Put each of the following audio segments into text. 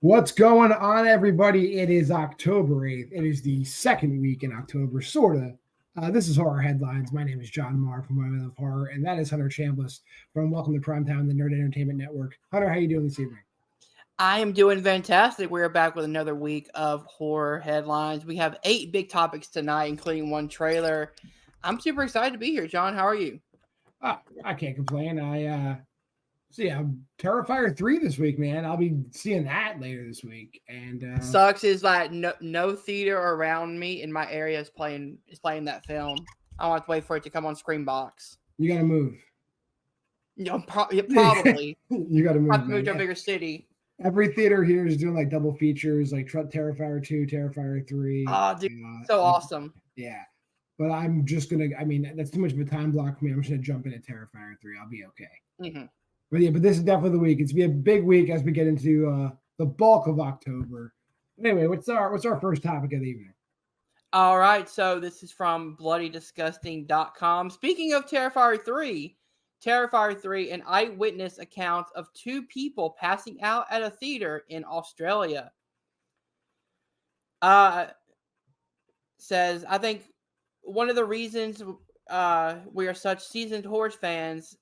What's going on, everybody? It is October 8th. It is the second week in October, sort of. This is Horror Headlines. My name is John Marr from Women of Horror, and that is Hunter Chambliss from Welcome to Primetime, the Nerd Entertainment Network. Hunter, how you doing this evening? I am doing fantastic. We're back with another week of Horror Headlines. We have 8 big topics tonight, including one trailer. I'm super excited to be here. John, how are you? I can't complain. Terrifier 3 this week, man. I'll be seeing that later this week. And sucks is like no theater around me in my area is playing that film. I don't have to wait for it to come on Screenbox. You gotta move. Probably. You gotta move. Have to move to a bigger city. Every theater here is doing like double features, like Terrifier 2, Terrifier 3. Oh, dude, so awesome. Yeah. But I'm just gonna. I mean, that's too much of a time block for me. I'm just gonna jump into Terrifier 3. I'll be okay. Mm-hmm. But this is definitely the week. It's gonna be a big week as we get into the bulk of October. Anyway, what's our first topic of the evening? All right, so this is from BloodyDisgusting.com. Speaking of Terrifier 3, an eyewitness account of 2 people passing out at a theater in Australia. Says, I think one of the reasons we are such seasoned horror fans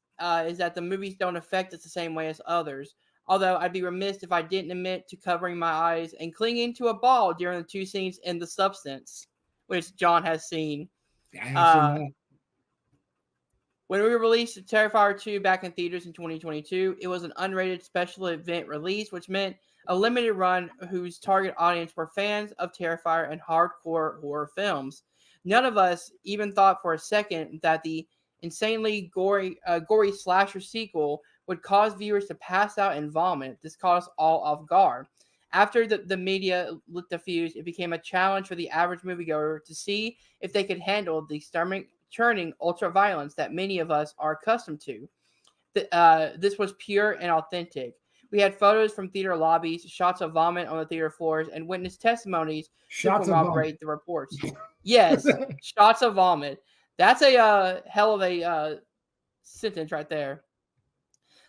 is that the movies don't affect us the same way as others. Although I'd be remiss if I didn't admit to covering my eyes and clinging to a ball during the 2 scenes in The Substance, which John has seen. I have seen that. When we released Terrifier 2 back in theaters in 2022, it was an unrated special event release, which meant a limited run whose target audience were fans of Terrifier and hardcore horror films. None of us even thought for a second that the insanely gory slasher sequel would cause viewers to pass out and vomit. This caught us all off guard. After the media lit the fuse, it became a challenge for the average moviegoer to see if they could handle the stomach-churning ultra-violence that many of us are accustomed to. This was pure and authentic. We had photos from theater lobbies, shots of vomit on the theater floors, and witness testimonies to corroborate the reports. Yes, shots of vomit. That's a hell of a sentence right there.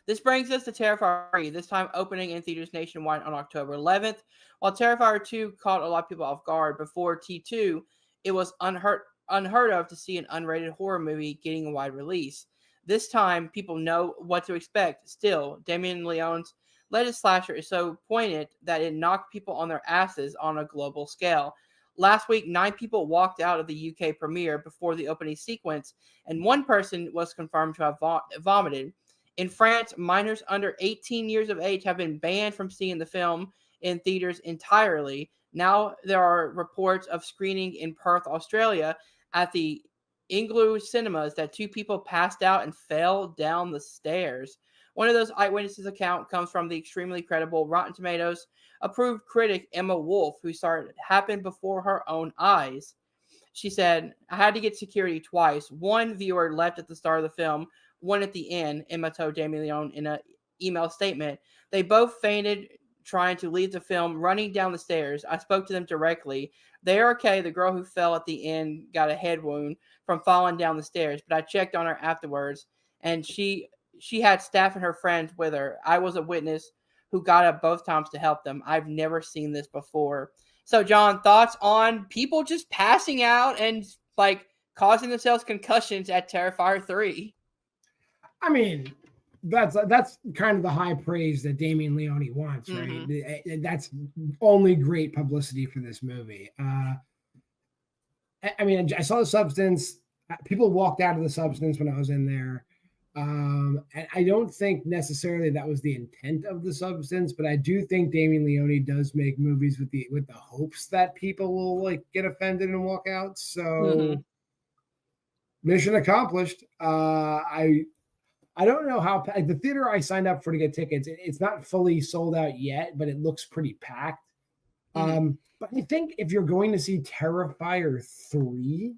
This brings us to Terrifier 3, this time opening in theaters nationwide on October 11th. While Terrifier 2 caught a lot of people off guard before T2, it was unheard of to see an unrated horror movie getting a wide release. This time, people know what to expect. Still, Damien Leone's latest slasher is so poignant that it knocked people on their asses on a global scale. Last week, 9 people walked out of the UK premiere before the opening sequence, and 1 person was confirmed to have vomited. In France, minors under 18 years of age have been banned from seeing the film in theaters entirely. Now there are reports of screening in Perth, Australia, at the IKWYDLS cinemas that 2 people passed out and fell down the stairs. One of those eyewitnesses' account comes from the extremely credible Rotten Tomatoes approved critic Emma Wolf, who saw it happen before her own eyes. She said, I had to get security twice. 1 viewer left at the start of the film, 1 at the end, Emma told Damien Leone in an email statement. They both fainted trying to leave the film, running down the stairs. I spoke to them directly. They are okay. The girl who fell at the end got a head wound from falling down the stairs, but I checked on her afterwards, and she had staff and her friends with her. I was a witness who got up both times to help them. I've never seen this before. So, John, thoughts on people just passing out and like causing themselves concussions at Terrifier 3? I mean, that's kind of the high praise that Damien Leone wants, right? Mm-hmm. That's only great publicity for this movie. I mean, I saw The Substance. People walked out of The Substance when I was in there. And I don't think necessarily that was the intent of The Substance, but I do think Damien Leone does make movies with the hopes that people will like get offended and walk out. So mission accomplished. I don't know how the theater I signed up for to get tickets. It's not fully sold out yet, but it looks pretty packed. But I think if you're going to see Terrifier 3,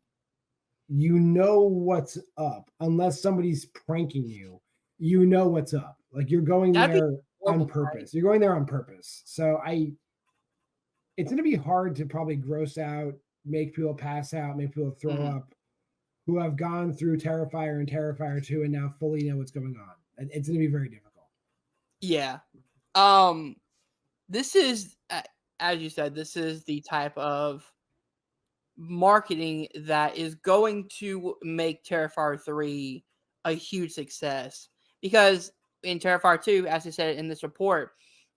you know what's up. Unless somebody's pranking you, you know what's up. Like you're going there on purpose. You're going there on purpose. So it's going to be hard to probably gross out, make people pass out, make people throw up, who have gone through Terrifier and Terrifier 2 and now fully know what's going on. It's going to be very difficult. Yeah. this is, as you said, this is the type of marketing that is going to make Terrifier 3 a huge success. Because in Terrifier 2, as I said in this report,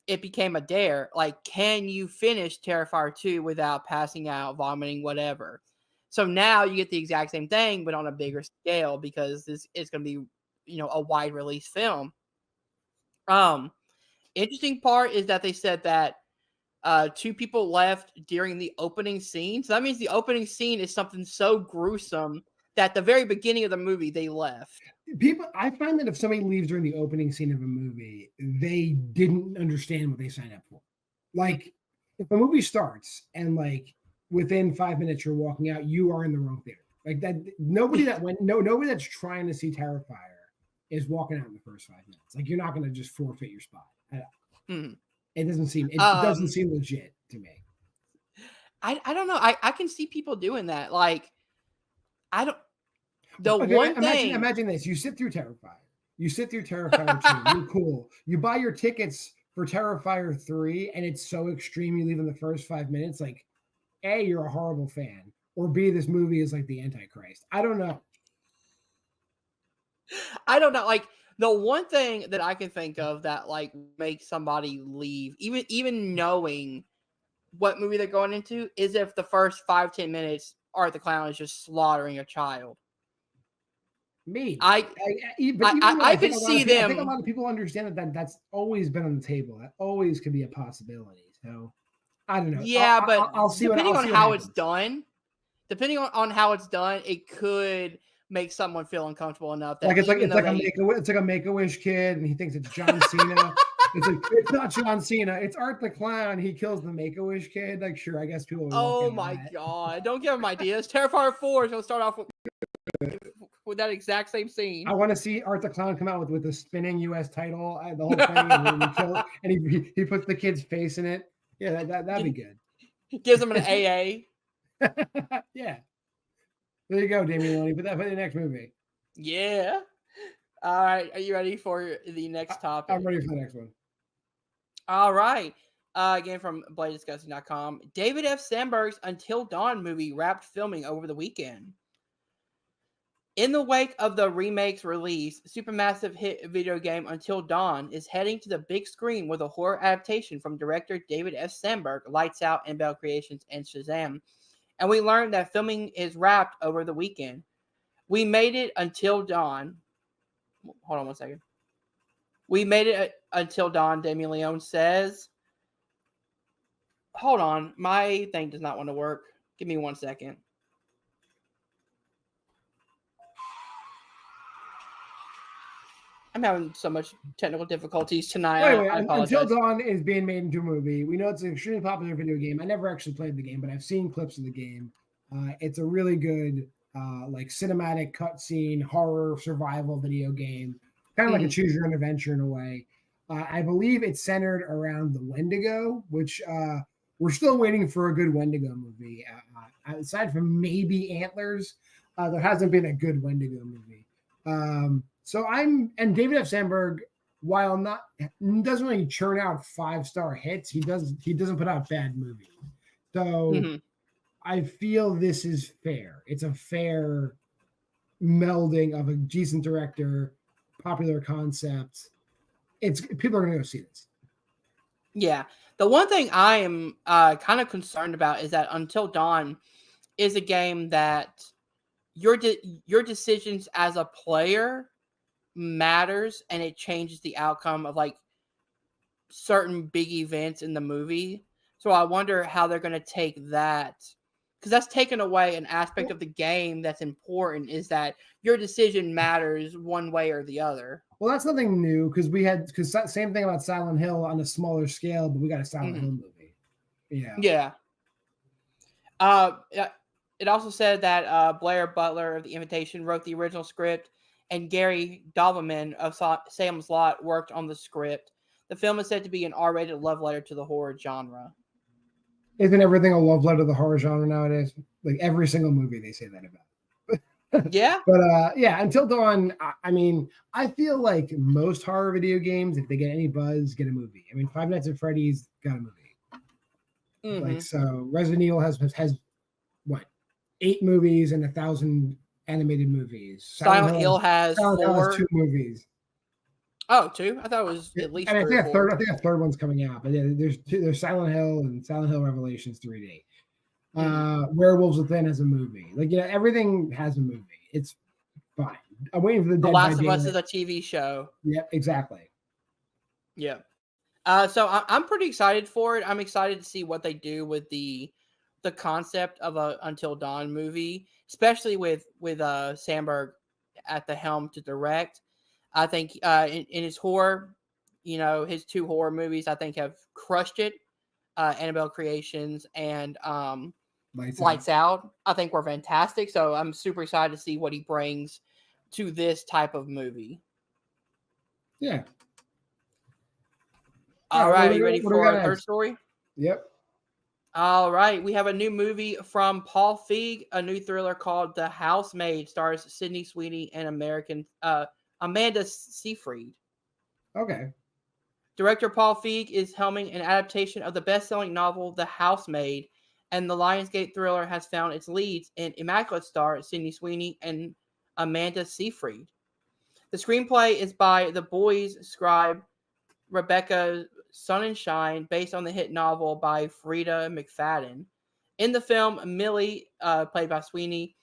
it became a dare. Like, can you finish Terrifier 2 without passing out, vomiting, whatever? So now you get the exact same thing, but on a bigger scale, because this is going to be, a wide release film. Interesting part is that they said that 2 people left during the opening scene. So that means the opening scene is something so gruesome that the very beginning of the movie they left. I find that if somebody leaves during the opening scene of a movie, they didn't understand what they signed up for. Like, if a movie starts and like within 5 minutes you're walking out, you are in the wrong theater. Like that, nobody that's trying to see Terrifier is walking out in the first 5 minutes. Like, you're not going to just forfeit your spot. It doesn't seem legit to me. I don't know. I can see people doing that. Like, I don't. Imagine this: you sit through Terrifier. You sit through Terrifier 2. You're cool. You buy your tickets for Terrifier 3, and it's so extreme you leave in the first 5 minutes. Like, A, you're a horrible fan, or B, this movie is like the Antichrist. I don't know. Like, the one thing that I can think of that like makes somebody leave, even knowing what movie they're going into, is if the first 5-10 minutes Art the Clown is just slaughtering a child. I could see them. I think a lot of people understand that that's always been on the table. That always could be a possibility. So I don't know. Yeah, but I'll see depending on how it's done, it could make someone feel uncomfortable enough that it's like a Make-A-Wish kid, and he thinks it's John Cena. It's not John Cena. It's Art the Clown. He kills the Make-A-Wish kid. Like, sure, I guess people would. Oh my god! Don't give him ideas. Terrifier 4 is going to start off with that exact same scene. I want to see Art the Clown come out with the spinning U.S. title, the whole thing, and he puts the kid's face in it. Yeah, that'd be good. Gives him an AA. Yeah. There you go, Damien Loney. Put that for the next movie. Yeah. All right. Are you ready for the next topic? I'm ready for the next one. All right. Again, from BladeDiscussing.com. David F. Sandberg's Until Dawn movie wrapped filming over the weekend. In the wake of the remake's release, supermassive hit video game Until Dawn is heading to the big screen with a horror adaptation from director David F. Sandberg, Lights Out, and Bell Creations, and Shazam. And we learned that filming is wrapped over the weekend. We made it until dawn. Hold on one second. We made it until dawn, Damien Leone says. Hold on. My thing does not want to work. Give me 1 second. I'm having so much technical difficulties tonight. Anyway, Until Dawn is being made into a movie. We know it's an extremely popular video game. I never actually played the game, but I've seen clips of the game. It's a really good, like, cinematic cutscene horror survival video game, kind of like a choose your own adventure in a way. I believe it's centered around the Wendigo, which we're still waiting for a good Wendigo movie. Aside from maybe Antlers, there hasn't been a good Wendigo movie. And David F. Sandberg, while doesn't really churn out 5-star hits, he doesn't put out bad movies. So I feel this is fair. It's a fair melding of a decent director, popular concept. People are going to go see this. Yeah. The one thing I am kind of concerned about is that Until Dawn is a game that your decisions as a player matters, and it changes the outcome of like certain big events in the movie. So I wonder how they're going to take that, because that's taken away an aspect of the game that's important, is that your decision matters one way or the other. Well, that's nothing new, because same thing about Silent Hill on a smaller scale, but we got a Silent Hill movie. Yeah. It also said that Blair Butler of The Invitation wrote the original script, and Gary Doberman of Salem's Lot worked on the script. The film is said to be an R-rated love letter to the horror genre. Isn't everything a love letter to the horror genre nowadays? Like, every single movie they say that about. Yeah. But yeah, Until Dawn. I mean, I feel like most horror video games, if they get any buzz, get a movie. I mean, Five Nights at Freddy's got a movie. Like, so Resident Evil has what, 8 movies and 1,000 animated movies. Silent Hill has Silent Hill has 4. 2 movies. Oh, 2? I thought it was at least And 3 or 4. I think a third one's coming out. But yeah, there's Silent Hill and Silent Hill Revelations 3D. Werewolves Within has a movie. Like, yeah, everything has a movie. It's fine. I'm waiting for the Dead Last by of Us Daylight. is a TV show. Yeah, exactly. Yeah. So I'm pretty excited for it. I'm excited to see what they do with the concept of a Until Dawn movie, especially with Sandberg at the helm to direct. I think in his horror, his 2 horror movies, I think have crushed it. Annabelle Creations and Lights Out. I think were fantastic. So I'm super excited to see what he brings to this type of movie. Yeah. All right, are you ready for our third story? Yep. All right, we have a new movie from Paul Feig, a new thriller called The Housemaid, stars Sydney Sweeney and Amanda Seyfried. Okay. Director Paul Feig is helming an adaptation of the best-selling novel The Housemaid, and the Lionsgate thriller has found its leads in immaculate star Sydney Sweeney and Amanda Seyfried. The screenplay is by The Boys scribe Rebecca Sonnenschein, based on the hit novel by Frida McFadden. In the film, Millie, played by Sweeney,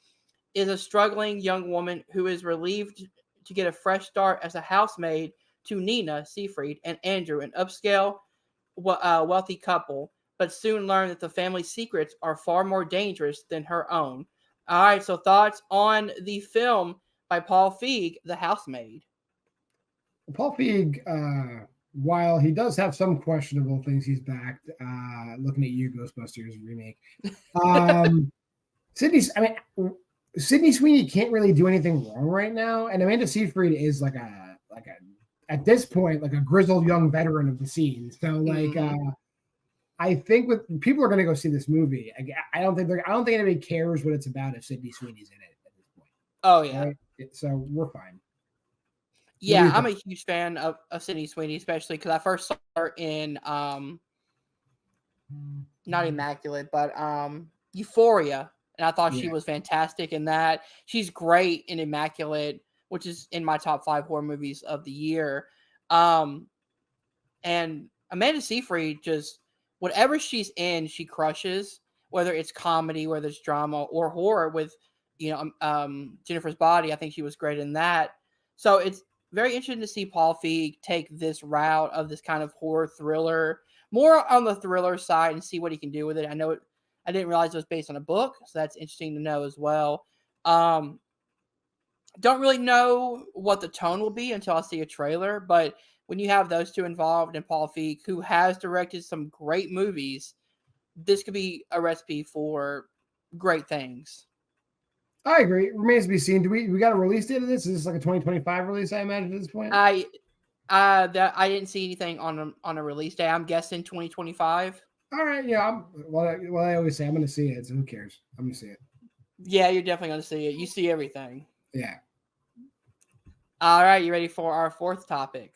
is a struggling young woman who is relieved to get a fresh start as a housemaid to Nina Seyfried and Andrew, an upscale, wealthy couple, but soon learn that the family's secrets are far more dangerous than her own. All right, so thoughts on the film by Paul Feig, The Housemaid? Paul Feig, while he does have some questionable things he's backed, looking at you, Ghostbusters remake. Sydney Sweeney can't really do anything wrong right now, and Amanda Seyfried is like a at this point like a grizzled young veteran of the scene. So like, I think with people are going to go see this movie. I don't think anybody cares what it's about if Sydney Sweeney's in it at this point. Oh yeah, right? So we're fine. Yeah, I'm a huge fan of Sydney Sweeney, especially because I first saw her in not Immaculate, but Euphoria, and I thought she was fantastic in that. She's great in Immaculate, which is in my top 5 horror movies of the year. And Amanda Seyfried, just whatever she's in, she crushes. Whether it's comedy, whether it's drama or horror, with Jennifer's Body, I think she was great in that. So it's very interesting to see Paul Feig take this route of this kind of horror thriller, more on the thriller side, and see what he can do with it. I didn't realize it was based on a book, so that's interesting to know as well. Don't really know what the tone will be until I see a trailer, but when you have those two involved and Paul Feig, who has directed some great movies, this could be a recipe for great things. I agree. It remains to be seen. Do we got a release date of this? Is this like a 2025 release? I imagine at this point. I didn't see anything on a release day. I'm guessing 2025. All right, yeah. I always say I'm going to see it. So who cares? I'm going to see it. Yeah, you're definitely going to see it. You see everything. Yeah. All right, you ready for our 4th topic?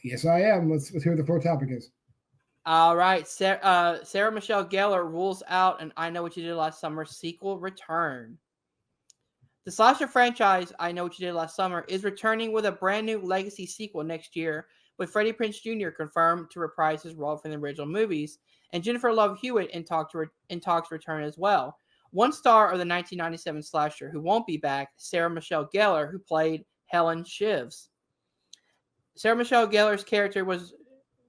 Yes, I am. Let's hear what the 4th topic is. All right, Sarah Michelle Gellar rules out an I Know What You Did Last Summer sequel return. The slasher franchise, I Know What You Did Last Summer, is returning with a brand new legacy sequel next year, with Freddie Prinze Jr. confirmed to reprise his role from the original movies, and Jennifer Love Hewitt in talks to return as well. One star of the 1997 slasher who won't be back, Sarah Michelle Gellar, who played Helen Shivs. Sarah Michelle Gellar's character was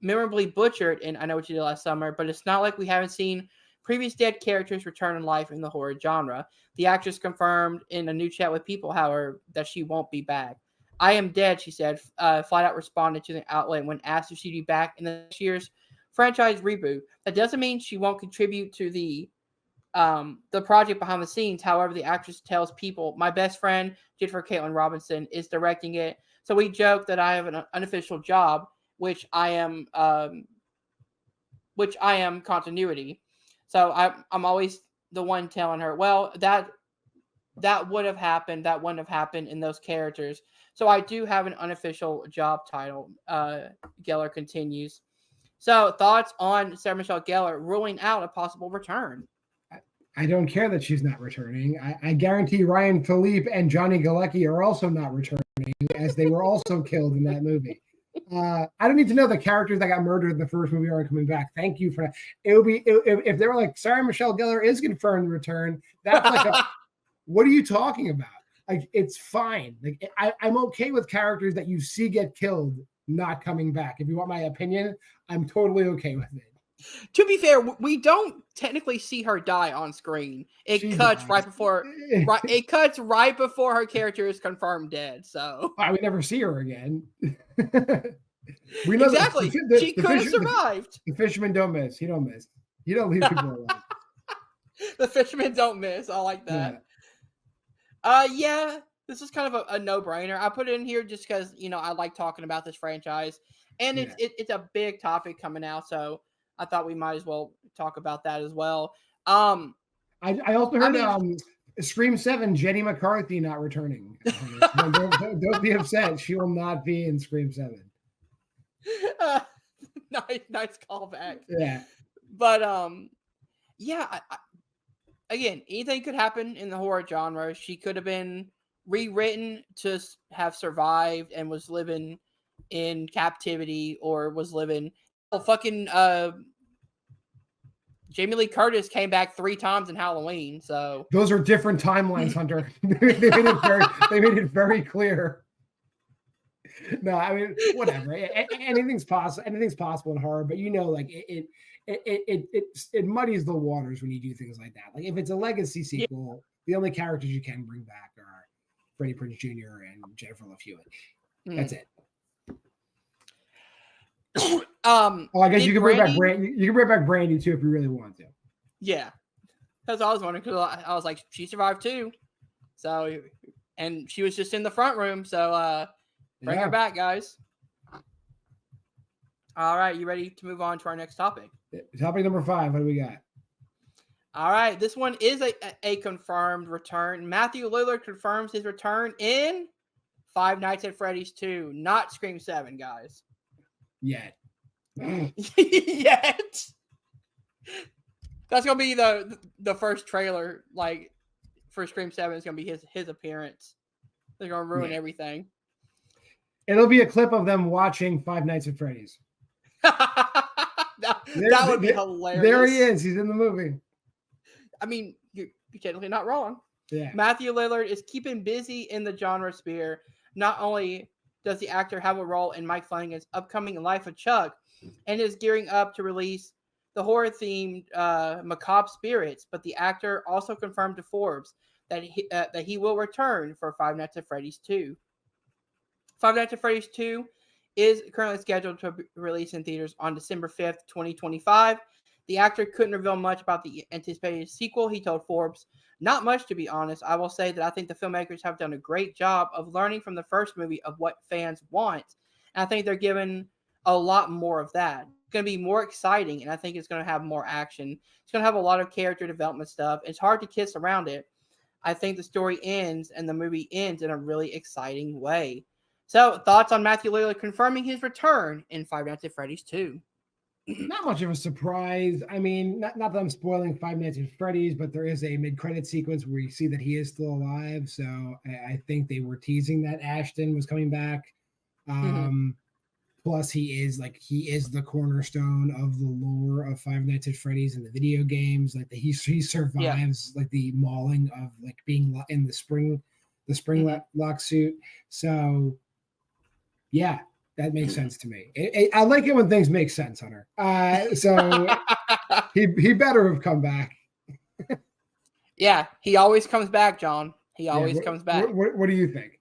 memorably butchered in I Know What You Did Last Summer, but it's not like we haven't seen previous dead characters return in life in the horror genre. The actress confirmed in a new chat with People, however, that she won't be back. I am dead, she said, flat out responded to the outlet when asked if she'd be back in the next year's franchise reboot. That doesn't mean she won't contribute to the project behind the scenes. However, the actress tells People, my best friend, Jennifer Caitlin Robinson, is directing it. So we joke that I have an unofficial job, which I am continuity. So I'm always the one telling her, well, that that would have happened. That wouldn't have happened in those characters. So I do have an unofficial job title. Gellar continues. So thoughts on Sarah Michelle Gellar ruling out a possible return? I don't care that she's not returning. I guarantee Ryan Philippe and Johnny Galecki are also not returning, as they were also killed in that movie. I don't need to know the characters that got murdered in the first movie aren't coming back. Thank you for that. It would be if they were like Sarah Michelle Gellar is confirmed to return. That's like what are you talking about? Like, it's fine. Like, I'm okay with characters that you see get killed not coming back. If you want my opinion, I'm totally okay with it. To be fair, we don't technically see her die on screen. It cuts right before her character is confirmed dead. So we never see her again. We know exactly. She could have survived. The fishermen don't miss. He don't miss. You don't leave people alone. The fishermen don't miss. I like that. Yeah, this is kind of a no-brainer. I put it in here just because I like talking about this franchise, and it's a big topic coming out, so I thought we might as well talk about that as well. I also heard Scream 7, Jenny McCarthy not returning. Don't be upset. She will not be in Scream 7. Nice callback. Yeah. But yeah. Again, anything could happen in the horror genre. She could have been rewritten to have survived and was living in captivity, or was living. Fucking Jamie Lee Curtis came back 3 times in Halloween. So those are different timelines, Hunter. they made it very clear. No, I mean, whatever. Anything's possible. Anything's possible in horror, but like it muddies the waters when you do things like that. Like, if it's a legacy sequel, the only characters you can bring back are Freddie Prinze Jr. and Jennifer Love Hewitt. That's it. I guess you can bring back Brandy. You can bring back Brandy too if you really want to. Yeah, that's what I was wondering, because I was like, she survived too, so, and she was just in the front room, so bring her back, guys. All right, you ready to move on to our next topic? Topic number 5. What do we got? All right, this one is a confirmed return. Matthew Lillard confirms his return in Five Nights at Freddy's 2, not Scream 7, guys. Yet. Yet. That's gonna be the first trailer, like, for Scream 7 is gonna be his appearance. They're gonna ruin everything. It'll be a clip of them watching Five Nights at Freddy's. that would be hilarious. There he is. He's in the movie. I mean, you're technically not wrong. Yeah. Matthew Lillard is keeping busy in the genre sphere. Not only does the actor have a role in Mike Flanagan's upcoming Life of Chuck, and is gearing up to release the horror-themed Macabre Spirits, but the actor also confirmed to Forbes that he will return for Five Nights at Freddy's 2. Five Nights at Freddy's 2 is currently scheduled to release in theaters on December 5th, 2025. The actor couldn't reveal much about the anticipated sequel. He told Forbes, "Not much, to be honest. I will say that I think the filmmakers have done a great job of learning from the first movie of what fans want. And I think they're given a lot more of that. It's going to be more exciting, and I think it's going to have more action. It's going to have a lot of character development stuff. It's hard to kiss around it. I think the story ends, and the movie ends in a really exciting way." So, thoughts on Matthew Lillard confirming his return in Five Nights at Freddy's 2? Not much of a surprise. I mean, not that I'm spoiling Five Nights at Freddy's, but there is a mid-credit sequence where you see that he is still alive. So I think they were teasing that Ashton was coming back. Plus, he is the cornerstone of the lore of Five Nights at Freddy's in the video games. Like, he survives like the mauling of like being in the spring lock suit. So yeah, that makes sense to me. I like it when things make sense, Hunter. So he better have come back. Yeah, he always comes back, John. He always comes back. What do you think?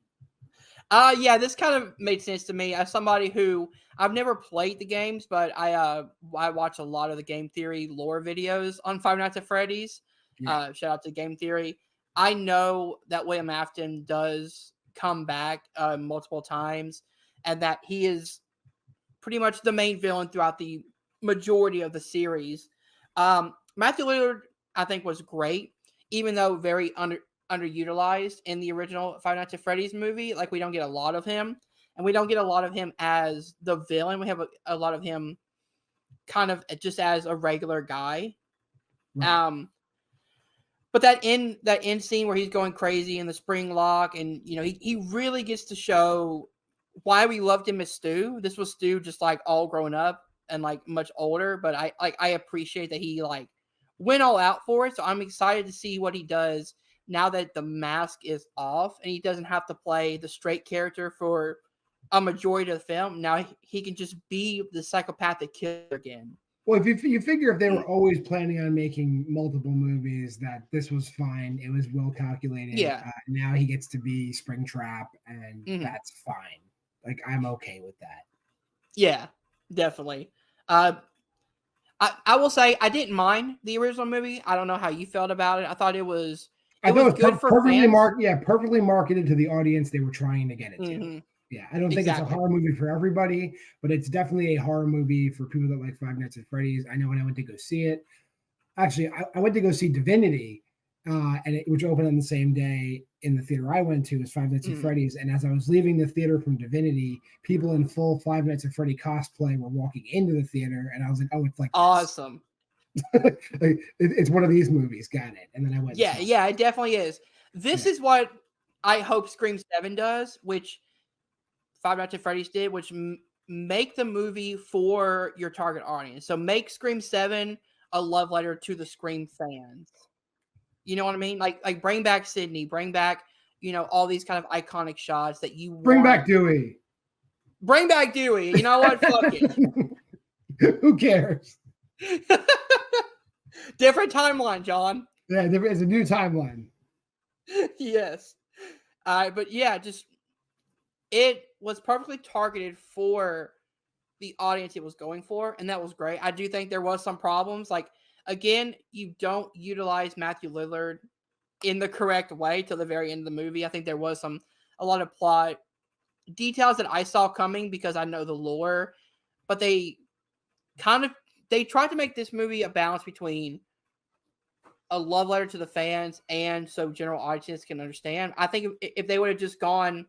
Yeah, this kind of made sense to me. As somebody who, I've never played the games, but I watch a lot of the game theory lore videos on Five Nights at Freddy's. Yeah. Shout out to Game Theory. I know that William Afton does come back multiple times, and that he is pretty much the main villain throughout the majority of the series. Matthew Lillard, I think, was great, even though very underutilized in the original Five Nights at Freddy's movie. Like, we don't get a lot of him, and we don't get a lot of him as the villain. We have a lot of him kind of just as a regular guy. Right. But that end scene where he's going crazy in the spring lock, and he really gets to show why we loved him as Stu. This was Stu just like all grown up and like much older, but I appreciate that he like went all out for it. So I'm excited to see what he does now that the mask is off and he doesn't have to play the straight character for a majority of the film. Now he can just be the psychopathic killer again. Well, if you figure if they were always planning on making multiple movies, that this was fine. It was well calculated. Yeah. Now he gets to be Springtrap, and that's fine. Like, I'm okay with that. Yeah, definitely. I will say I didn't mind the original movie. I don't know how you felt about it. I thought it was good for fans. Perfectly marketed to the audience they were trying to get it to. Yeah, I don't think it's a horror movie for everybody, but it's definitely a horror movie for people that like Five Nights at Freddy's. I know when I went to go see it, actually, I went to go see Divinity, which opened on the same day in the theater I went to as Five Nights at Freddy's. And as I was leaving the theater from Divinity, people in full Five Nights at Freddy cosplay were walking into the theater, and I was like, "Oh, it's like awesome." Like, it's one of these movies. Got it. And then I went. Yeah, it definitely is. This is what I hope Scream 7 does, which Five Nights at Freddy's did, which make the movie for your target audience. So make Scream 7 a love letter to the Scream fans. You know what I mean? Like bring back Sydney, bring back, all these kind of iconic shots that you bring back Dewey. Bring back Dewey. You know what? Fuck it. Who cares? Different timeline, John. Yeah, there is a new timeline. Yes. But yeah, it was perfectly targeted for the audience it was going for, and that was great. I do think there was some problems. Like, again, you don't utilize Matthew Lillard in the correct way till the very end of the movie. I think there was a lot of plot details that I saw coming because I know the lore, but they tried to make this movie a balance between a love letter to the fans and so general audiences can understand. I think if they would have just gone,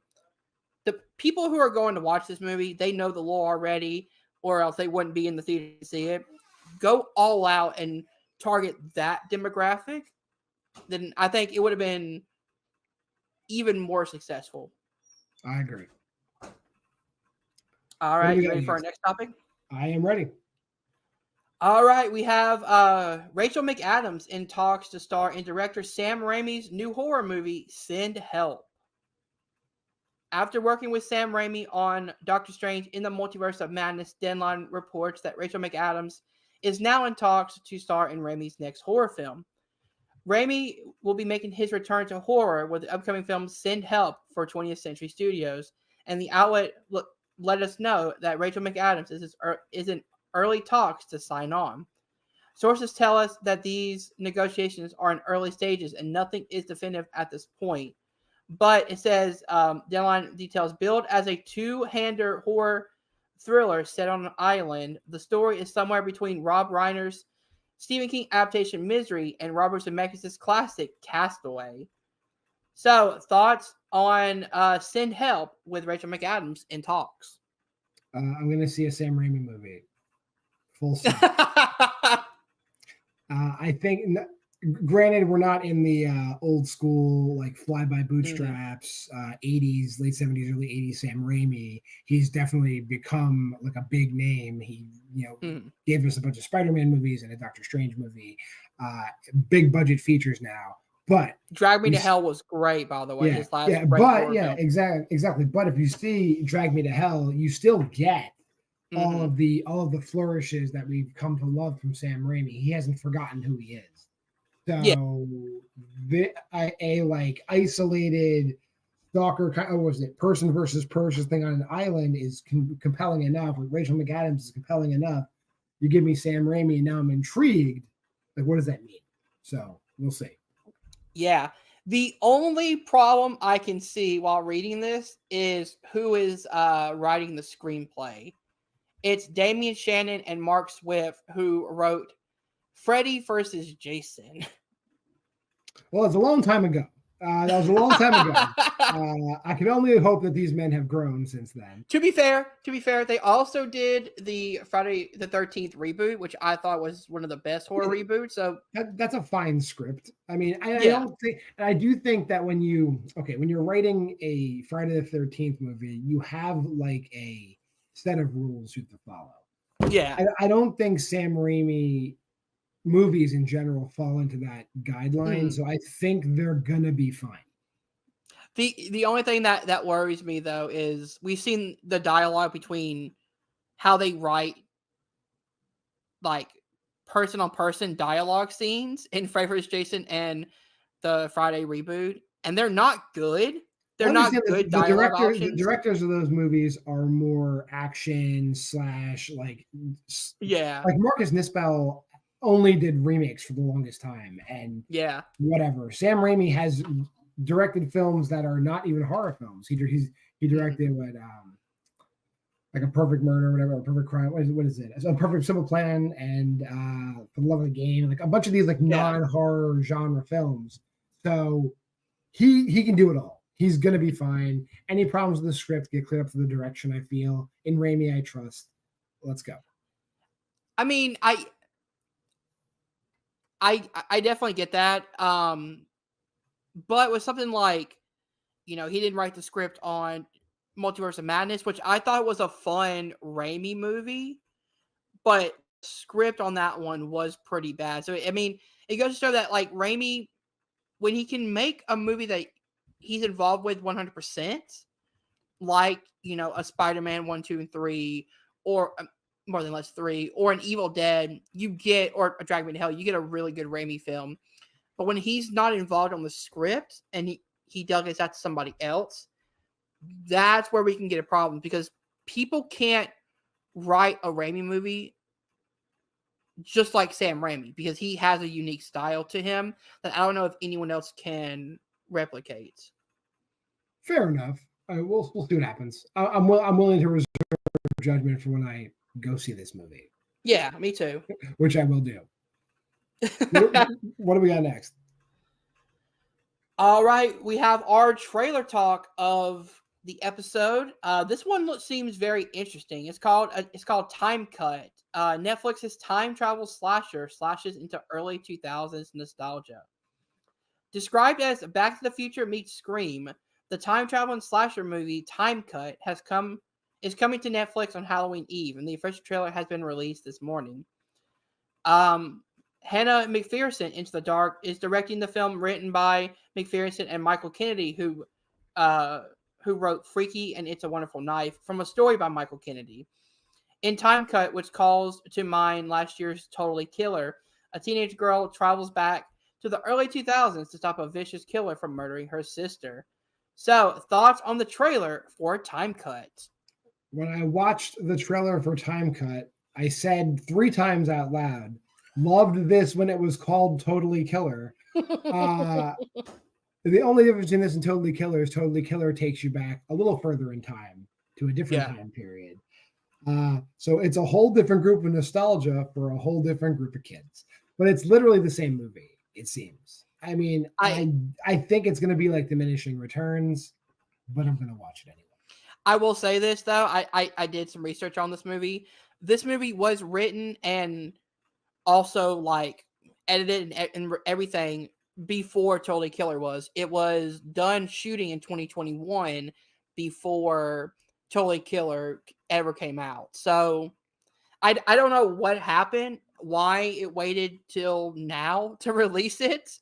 the people who are going to watch this movie, they know the lore already, or else they wouldn't be in the theater to see it. Go all out and target that demographic, then I think it would have been even more successful. I agree. All right, you ready for our next topic? I am ready. All right, we have Rachel McAdams in talks to star in director Sam Raimi's new horror movie, Send Help. After working with Sam Raimi on Doctor Strange in the Multiverse of Madness, Deadline reports that Rachel McAdams is now in talks to star in Raimi's next horror film. Raimi will be making his return to horror with the upcoming film Send Help for 20th Century Studios, and the outlet let us know that Rachel McAdams is in early talks to sign on. Sources tell us that these negotiations are in early stages and nothing is definitive at this point. But it says, Deadline details, billed as a two-hander horror thriller set on an island, the story is somewhere between Rob Reiner's Stephen King adaptation Misery and Robert Zemeckis' classic Castaway. So, thoughts on Send Help with Rachel McAdams in talks? I'm going to see a Sam Raimi movie. Full stop. I think, granted, we're not in the old school, like fly by bootstraps, 80s, late 70s, early 80s Sam Raimi. He's definitely become like a big name. He, gave us a bunch of Spider-Man movies and a Doctor Strange movie, big budget features now. But Drag Me to Hell was great, by the way. His last exactly. But if you see Drag Me to Hell, you still get all of the flourishes that we've come to love from Sam Raimi. He hasn't forgotten who he is. So a like isolated stalker person versus person thing on an island is compelling enough. With Rachel McAdams is compelling enough. You give me Sam Raimi, and now I'm intrigued. Like, what does that mean? So we'll see. Yeah. The only problem I can see while reading this is who is writing the screenplay. It's Damian Shannon and Mark Swift who wrote Freddy versus Jason. Well, it's a long time ago. That was a long time ago. I can only hope that these men have grown since then. To be fair, they also did the Friday the 13th reboot, which I thought was one of the best horror reboots. So that's a fine script. I mean, I Yeah. don't think, and I do think that when you're writing a Friday the 13th movie, you have like a set of rules you have to follow. yeah, I don't think Sam Raimi movies in general fall into that guideline. So I think they're gonna be fine. The only thing that worries me though is we've seen the dialogue between how they write like person on person dialogue scenes in Freddy vs. Jason and the Friday reboot, and they're not good. They're not good dialogue options. The directors of those movies are more action / like Marcus Nispel only did remakes for the longest time, and whatever. Sam Raimi has directed films that are not even horror films. He directed what like A Perfect Murder, whatever, A Perfect Crime. What is it? A Perfect Simple Plan, and For the Love of the Game, like a bunch of these like non-horror genre films. So he can do it all. He's gonna be fine. Any problems with the script get cleared up through the direction. I feel in Raimi, I trust. Let's go. I mean, I definitely get that. But with something like, he didn't write the script on Multiverse of Madness, which I thought was a fun Raimi movie, but script on that one was pretty bad. So I mean, it goes to show that like Raimi, when he can make a movie that he's involved with 100%, like a Spider-Man 1, 2, and 3, or more than less 3, or an Evil Dead, or a Drag Me to Hell, you get a really good Raimi film. But when he's not involved on the script and he delegates that to somebody else, that's where we can get a problem, because people can't write a Raimi movie just like Sam Raimi, because he has a unique style to him that I don't know if anyone else can replicate. Fair enough. We'll see what happens. I'm willing to reserve judgment for when I go see this movie. Yeah, me too. Which I will do. What do we got next? All right, we have our trailer talk of the episode. This one seems very interesting. It's called Time Cut. Netflix's time travel slasher slashes into early 2000s nostalgia. Described as Back to the Future meets Scream, the time traveling slasher movie Time Cut is coming to Netflix on Halloween Eve, and the official trailer has been released this morning. Hannah McPherson, Into the Dark, is directing the film, written by McPherson and Michael Kennedy, who wrote Freaky and It's a Wonderful Knife, from a story by Michael Kennedy. In Time Cut, which calls to mind last year's Totally Killer, a teenage girl travels back to the early 2000s to stop a vicious killer from murdering her sister. So, thoughts on the trailer for Time Cut? When I watched the trailer for Time Cut, I said 3 times out loud, loved this when it was called Totally Killer. The only difference between this and Totally Killer is Totally Killer takes you back a little further in time to a different time period. So it's a whole different group of nostalgia for a whole different group of kids. But it's literally the same movie, it seems. I mean, I think it's going to be like Diminishing Returns, but I'm going to watch it anyway. I will say this, though. I did some research on this movie. This movie was written and also like edited and everything before Totally Killer was. It was done shooting in 2021 before Totally Killer ever came out. So I don't know what happened, why it waited till now to release it.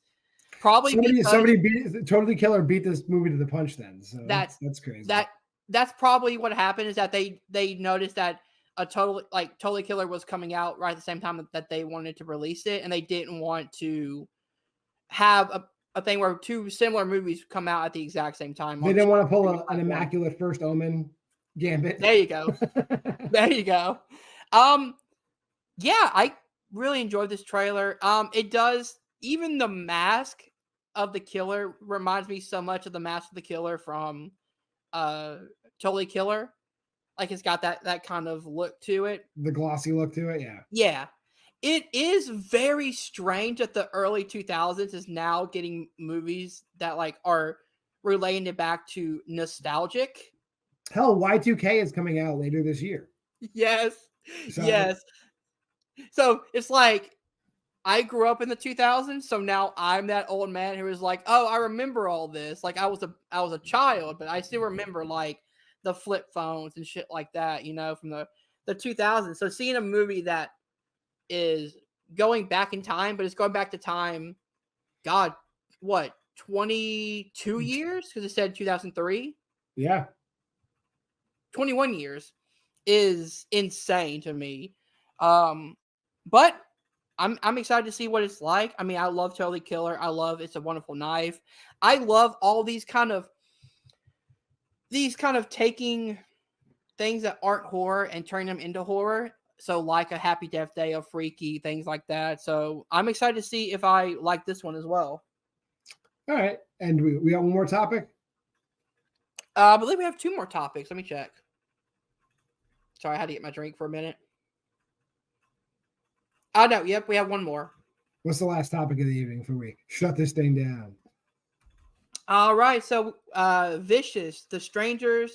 Probably Totally Killer beat this movie to the punch then. So that's crazy. That's probably what happened, is that they noticed that Totally Killer was coming out right at the same time that they wanted to release it, and they didn't want to have a thing where 2 similar movies come out at the exact same time. They didn't want to pull an immaculate First Omen gambit. There you go. There you go. Yeah, I really enjoyed this trailer. It does, even the mask of the killer reminds me so much of the mask of the killer from Totally Killer. Like, it's got that kind of look to it. The glossy look to it, yeah. Yeah. It is very strange that the early 2000s is now getting movies that like are related back to nostalgic. Hell, Y2K is coming out later this year. Yes. So, Yes. So it's like I grew up in the 2000s, so now I'm that old man who is like, "Oh, I remember all this." Like I was a child, but I still remember like the flip phones and shit like that, from the 2000s. So seeing a movie that is going back in time, but it's going back to time, God, what, 22 years? Because it said 2003. yeah. 21 years is insane to me. But I'm excited to see what it's like. I mean, I love Totally Killer. I love It's a Wonderful Knife. I love all these kind of taking things that aren't horror and turning them into horror. So like a Happy Death Day, a Freaky, things like that. So I'm excited to see if I like this one as well. All right. And we got one more topic? I believe we have 2 more topics. Let me check. Sorry, I had to get my drink for a minute. Oh, no. Yep, we have 1 more. What's the last topic of the evening before we shut this thing down? All right. So Vicious, The Strangers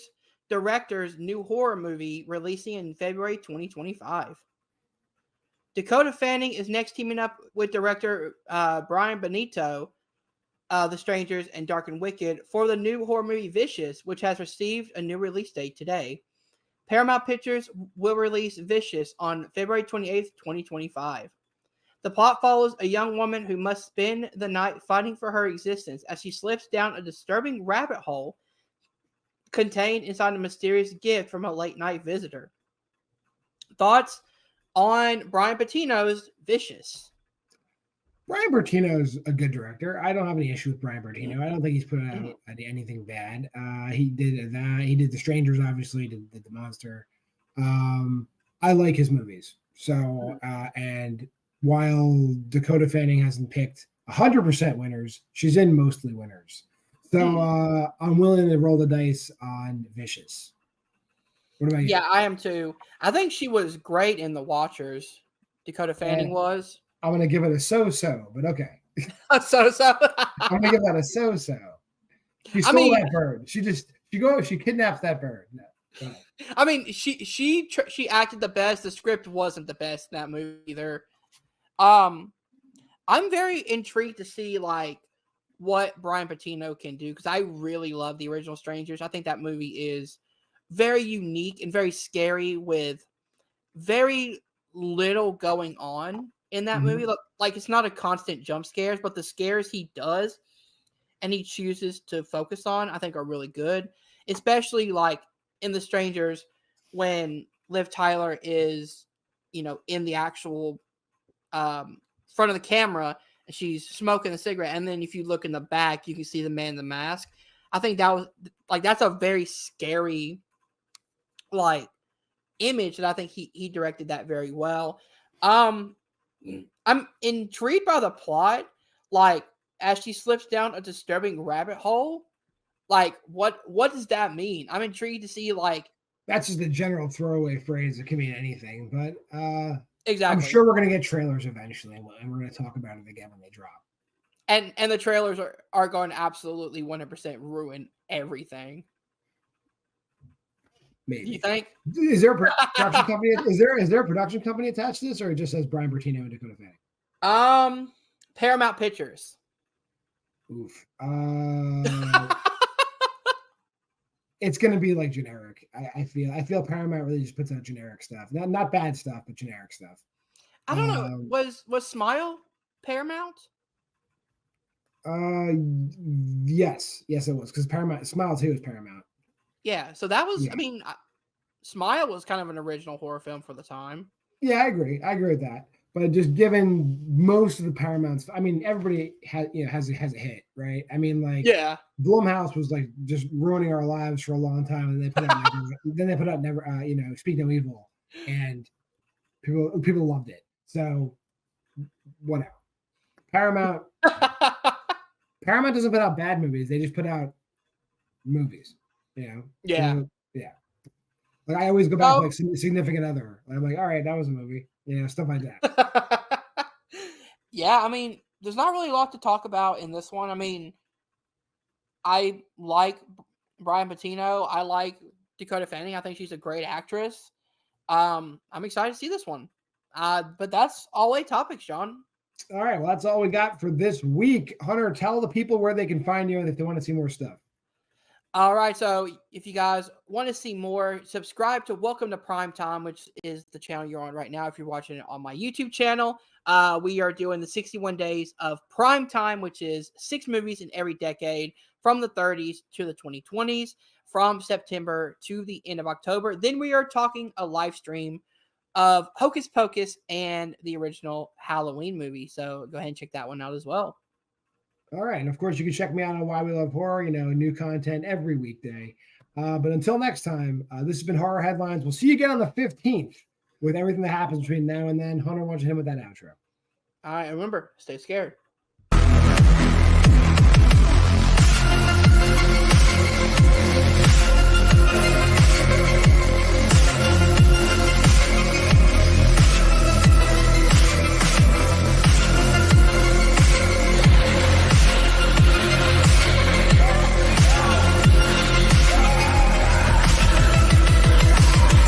director's new horror movie releasing in February 2025. Dakota Fanning is next teaming up with director Brian Benito, The Strangers and Dark and Wicked, for the new horror movie Vicious, which has received a new release date today. Paramount Pictures will release Vicious on February 28th, 2025. The plot follows a young woman who must spend the night fighting for her existence as she slips down a disturbing rabbit hole contained inside a mysterious gift from a late-night visitor. Thoughts on Brian Patino's Vicious? Brian Bertino's a good director. I don't have any issue with Brian Bertino. I don't think he's put out anything bad. He did that. He did The Strangers, obviously. Did The Monster. I like his movies. So, and while Dakota Fanning hasn't picked 100% winners, she's in mostly winners. So I'm willing to roll the dice on Vicious. What about you? Yeah, I am too. I think she was great in The Watchers. Dakota Fanning was. I'm going to give it a so-so, but okay. So. I'm going to give that a so-so. She stole that bird. She kidnaps that bird. No. I mean, she acted the best. The script wasn't the best in that movie either. I'm very intrigued to see like what Brian Patino can do, because I really love the original Strangers. I think that movie is very unique and very scary with very little going on in that movie. Like it's not a constant jump scares, but the scares he does and he chooses to focus on, I think are really good. Especially like in The Strangers when Liv Tyler is, in the actual front of the camera and she's smoking a cigarette, and then if you look in the back, you can see the man in the mask. I think that was like that's a very scary like image, and I think he directed that very well. I'm intrigued by the plot, like as she slips down a disturbing rabbit hole. Like what does that mean? I'm intrigued to see like that's just a general throwaway phrase. It can mean anything, but exactly. I'm sure we're gonna get trailers eventually, and we're gonna talk about it again when they drop. And the trailers are going to absolutely 100% ruin everything. Maybe. You think? Is there a production company? Is there a production company attached to this, or it just says Brian Bertino and Dakota Fanning? Paramount Pictures. Oof. It's gonna be like generic. I feel Paramount really just puts out generic stuff. Not bad stuff, but generic stuff. I don't know. Was Smile Paramount? Yes, it was, because Paramount Smile 2 is Paramount. Yeah, so that was. Yeah. I mean, Smile was kind of an original horror film for the time. Yeah, I agree with that. But just given most of the Paramounts, I mean, everybody has a hit, right? I mean, like, yeah, Blumhouse was like just ruining our lives for a long time, and they put out Never, Speak No Evil, and people loved it. So whatever. Paramount doesn't put out bad movies; they just put out movies. Yeah. Like I always go back to like Significant Other. I'm like, all right, that was a movie. stuff like that. Yeah, I mean, there's not really a lot to talk about in this one. I mean, I like Brian Patino. I like Dakota Fanning. I think she's a great actress. I'm excited to see this one. But that's all 8 topics, John. All right, well, that's all we got for this week. Hunter, tell the people where they can find you if they want to see more stuff. All right, so if you guys want to see more, subscribe to Welcome to Primetime, which is the channel you're on right now. If you're watching it on my YouTube channel, we are doing the 61 days of Primetime, which is 6 movies in every decade from the 30s to the 2020s, from September to the end of October. Then we are talking a live stream of Hocus Pocus and the original Halloween movie. So go ahead and check that one out as well. All right. And of course, you can check me out on Why We Love Horror, new content every weekday. But until next time, this has been Horror Headlines. We'll see you again on the 15th with everything that happens between now and then. Hunter, why don't you hit him with that outro? All right. Remember, stay scared.